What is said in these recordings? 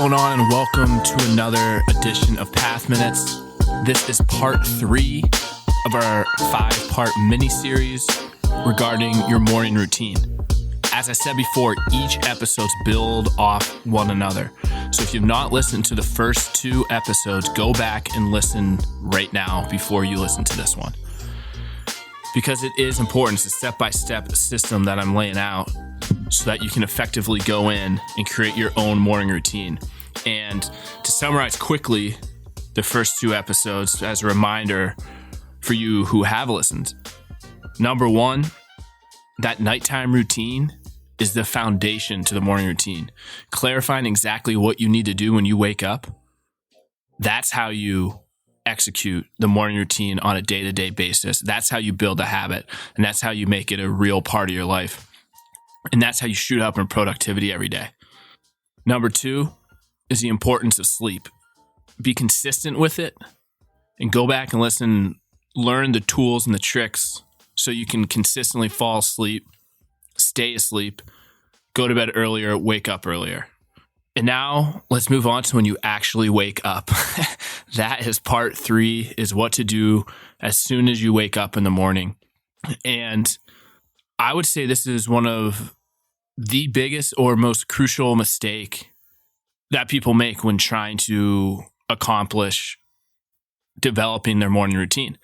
going on? And welcome to another edition of Path Minutes. This is part 3 of our 5-part mini-series regarding your morning routine. As I said before, each episodes build off one another. So if you've not listened to the first 2 episodes, go back and listen right now before you listen to this one. Because it is important. It's a step-by-step system that I'm laying out so that you can effectively go in and create your own morning routine. And to summarize quickly the first 2 episodes as a reminder for you who have listened. Number 1, that nighttime routine is the foundation to the morning routine. Clarifying exactly what you need to do when you wake up, that's how you execute the morning routine on a day-to-day basis. That's how you build a habit, and that's how you make it a real part of your life. And that's how you shoot up in productivity every day. Number 2 is the importance of sleep. Be consistent with it and go back and listen, learn the tools and the tricks so you can consistently fall asleep, stay asleep, go to bed earlier, wake up earlier. And now let's move on to when you actually wake up. That is part 3, is what to do as soon as you wake up in the morning. And I would say this is one of the biggest or most crucial mistake that people make when trying to accomplish developing their morning routine.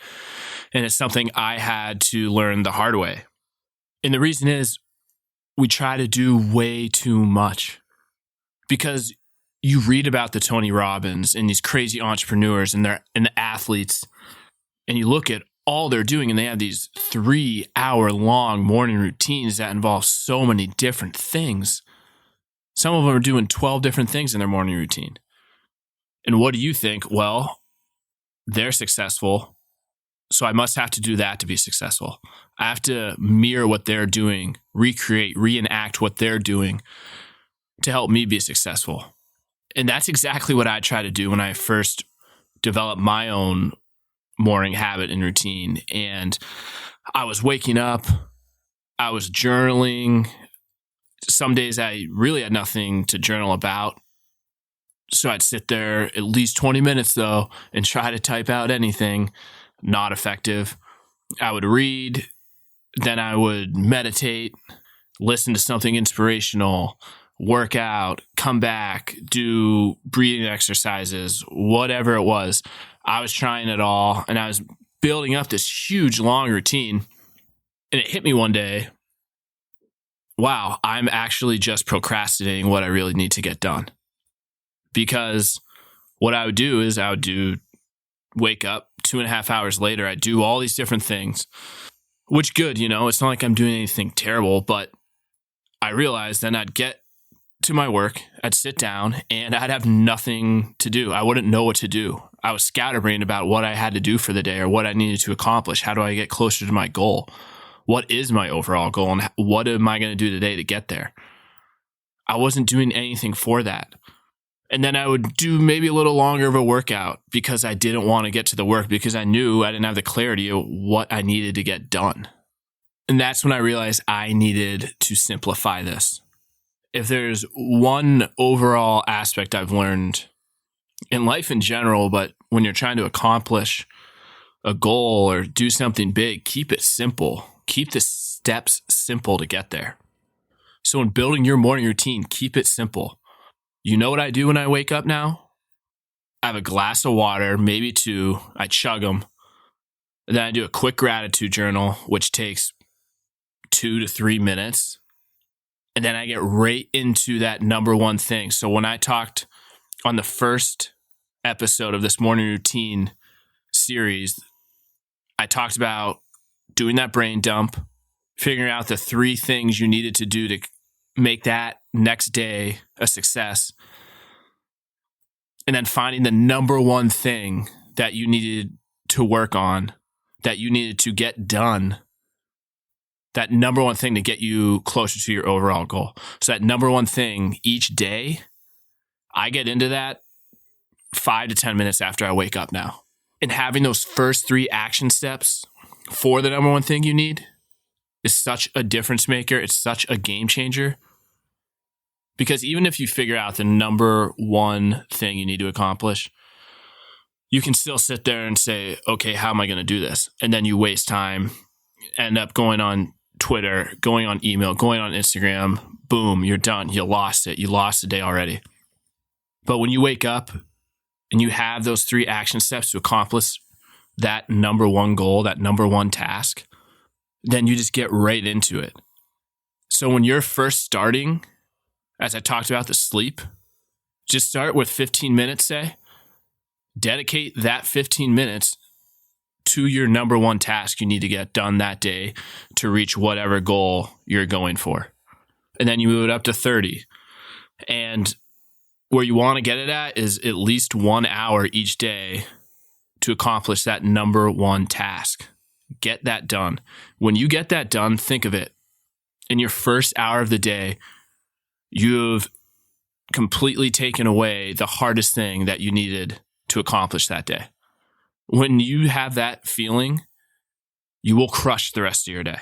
And it's something I had to learn the hard way. And the reason is we try to do way too much. Because you read about the Tony Robbins and these crazy entrepreneurs and the athletes, and you look at all they're doing, and they have these 3-hour-long morning routines that involve so many different things. Some of them are doing 12 different things in their morning routine. And what do you think? Well, they're successful, so I must have to do that to be successful. I have to mirror what they're doing, recreate, reenact what they're doing to help me be successful. And that's exactly what I try to do when I first developed my own morning habit and routine. And I was waking up, I was journaling. Some days I really had nothing to journal about. So I'd sit there at least 20 minutes though and try to type out anything. Not effective. I would read, then I would meditate, listen to something inspirational, work out, come back, do breathing exercises, whatever it was. I was trying it all, and I was building up this huge, long routine. And it hit me one day, wow, I'm actually just procrastinating what I really need to get done. Because what I would do is wake up 2.5 hours later, I'd do all these different things, which good, it's not like I'm doing anything terrible, but I realized then I'd get to my work, I'd sit down, and I'd have nothing to do. I wouldn't know what to do. I was scatterbrained about what I had to do for the day or what I needed to accomplish. How do I get closer to my goal? What is my overall goal, and what am I going to do today to get there? I wasn't doing anything for that. And then I would do maybe a little longer of a workout because I didn't want to get to the work because I knew I didn't have the clarity of what I needed to get done. And that's when I realized I needed to simplify this. If there's one overall aspect I've learned in life in general, but when you're trying to accomplish a goal or do something big, keep it simple. Keep the steps simple to get there. So in building your morning routine, keep it simple. You know what I do when I wake up now? I have a glass of water, maybe 2. I chug them. And then I do a quick gratitude journal, which takes 2 to 3 minutes. And then I get right into that number 1 thing. So when I talked on the first episode of this morning routine series, I talked about doing that brain dump, figuring out the 3 things you needed to do to make that next day a success, and then finding the number 1 thing that you needed to work on, that you needed to get done, that number 1 thing to get you closer to your overall goal. So that number 1 thing each day, I get into that 5 to 10 minutes after I wake up now. And having those first 3 action steps for the number 1 thing you need is such a difference maker. It's such a game changer. Because even if you figure out the number one thing you need to accomplish, you can still sit there and say, okay, how am I going to do this? And then you waste time, end up going on Twitter, going on email, going on Instagram, boom, you're done. You lost it. You lost the day already. But when you wake up and you have those 3 action steps to accomplish that number one goal, that number one task, then you just get right into it. So when you're first starting, as I talked about the sleep, just start with 15 minutes, say. Dedicate that 15 minutes to your number one task you need to get done that day to reach whatever goal you're going for. And then you move it up to 30. And where you want to get it at is at least 1 hour each day to accomplish that number one task. Get that done. When you get that done, think of it. In your first hour of the day, you've completely taken away the hardest thing that you needed to accomplish that day. When you have that feeling, you will crush the rest of your day.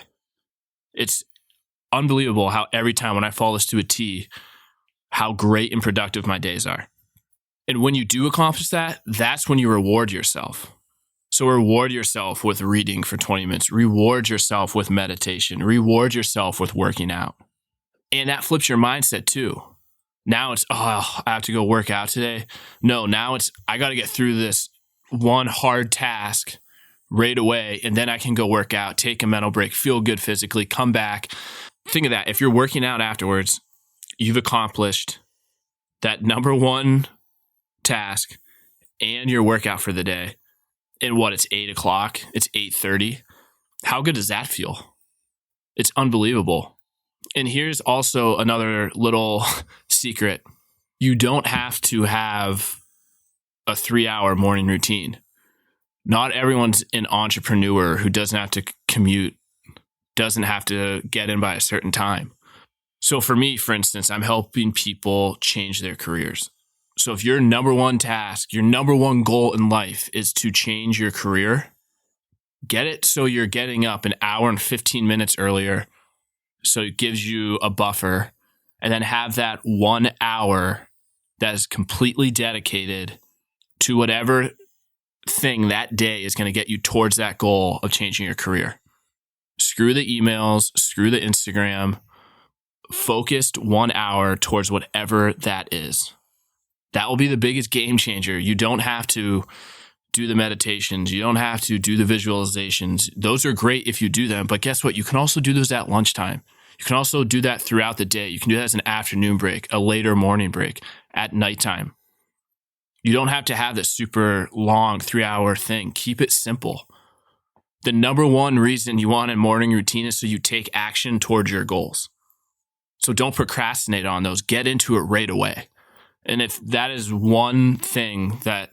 It's unbelievable how every time when I follow this to a T, how great and productive my days are. And when you do accomplish that, that's when you reward yourself. So reward yourself with reading for 20 minutes. Reward yourself with meditation. Reward yourself with working out. And that flips your mindset too. Now it's, I have to go work out today. No, now it's, I got to get through this one hard task right away, and then I can go work out, take a mental break, feel good physically, come back. Think of that. If you're working out afterwards, you've accomplished that number one task and your workout for the day. And it's 8 o'clock, it's 8:30. How good does that feel? It's unbelievable. And here's also another little secret. You don't have to have a 3-hour morning routine. Not everyone's an entrepreneur who doesn't have to commute, doesn't have to get in by a certain time. So for me, for instance, I'm helping people change their careers. So if your number one task, your number one goal in life is to change your career, get it so you're getting up an hour and 15 minutes earlier. So it gives you a buffer, and then have that 1 hour that is completely dedicated to whatever thing that day is going to get you towards that goal of changing your career. Screw the emails, screw the Instagram, focused 1 hour towards whatever that is. That will be the biggest game changer. You don't have to do the meditations. You don't have to do the visualizations. Those are great if you do them, but guess what? You can also do those at lunchtime. You can also do that throughout the day. You can do that as an afternoon break, a later morning break, at nighttime. You don't have to have this super long 3-hour thing. Keep it simple. The number one reason you want a morning routine is so you take action towards your goals. So don't procrastinate on those. Get into it right away. And if that is one thing that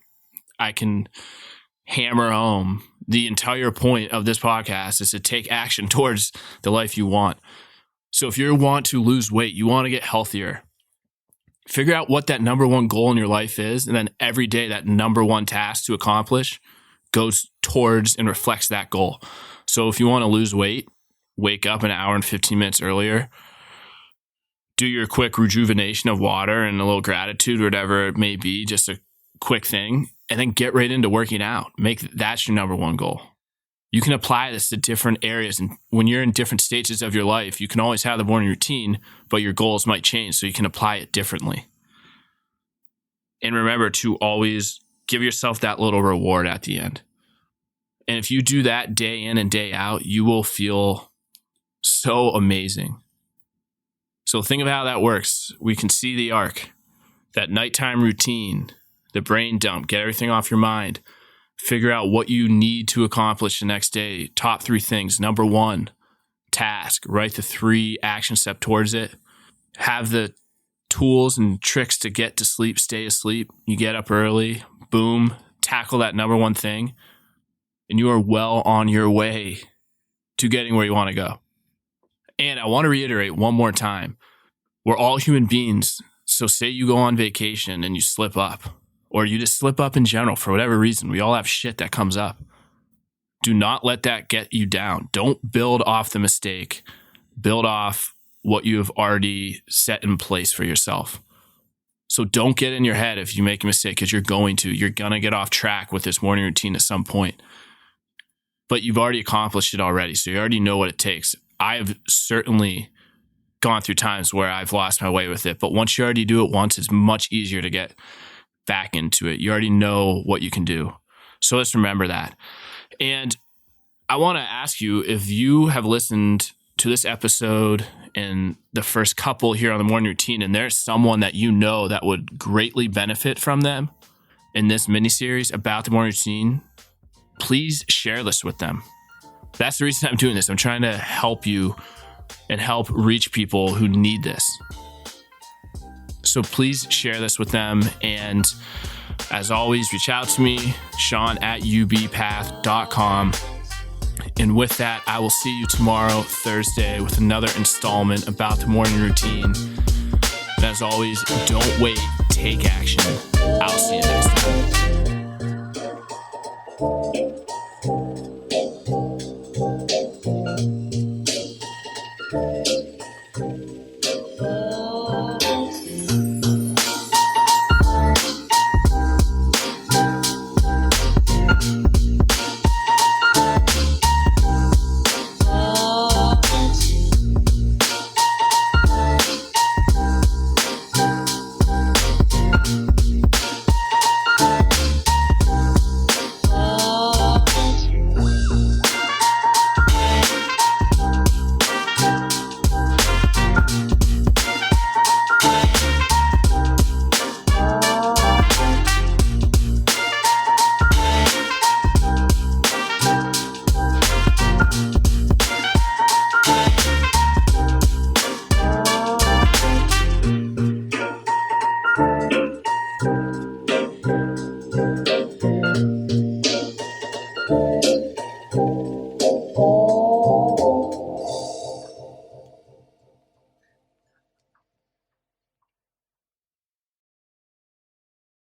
I can hammer home, the entire point of this podcast is to take action towards the life you want. So if you want to lose weight, you want to get healthier, figure out what that number one goal in your life is. And then every day that number one task to accomplish goes towards and reflects that goal. So if you want to lose weight, wake up an hour and 15 minutes earlier, do your quick rejuvenation of water and a little gratitude, whatever it may be, just a quick thing, and then get right into working out. That's your number one goal. You can apply this to different areas. And when you're in different stages of your life, you can always have the morning routine, but your goals might change, so you can apply it differently. And remember to always give yourself that little reward at the end. And if you do that day in and day out, you will feel so amazing. So think of how that works. We can see the arc, that nighttime routine, the brain dump, get everything off your mind. Figure out what you need to accomplish the next day. Top 3 things. Number 1, task. Write the 3 action steps towards it. Have the tools and tricks to get to sleep, stay asleep. You get up early, boom, tackle that number 1 thing, and you are well on your way to getting where you want to go. And I want to reiterate one more time, we're all human beings. So say you go on vacation and you slip up, or you just slip up in general for whatever reason. We all have shit that comes up. Do not let that get you down. Don't build off the mistake. Build off what you have already set in place for yourself. So don't get in your head if you make a mistake, because you're going to get off track with this morning routine at some point. But you've already accomplished it already. So you already know what it takes. I have certainly gone through times where I've lost my way with it. But once you already do it once, it's much easier to get back into it. You already know what you can do. So let's remember that. And I want to ask you, if you have listened to this episode and the first couple here on the morning routine, and there's someone that you know that would greatly benefit from them in this mini-series about the morning routine, please share this with them. That's the reason I'm doing this. I'm trying to help you and help reach people who need this. So please share this with them. And as always, reach out to me, Sean@ubpath.com. And with that, I will see you tomorrow, Thursday, with another installment about the morning routine. And as always, don't wait, take action. I'll see you next time.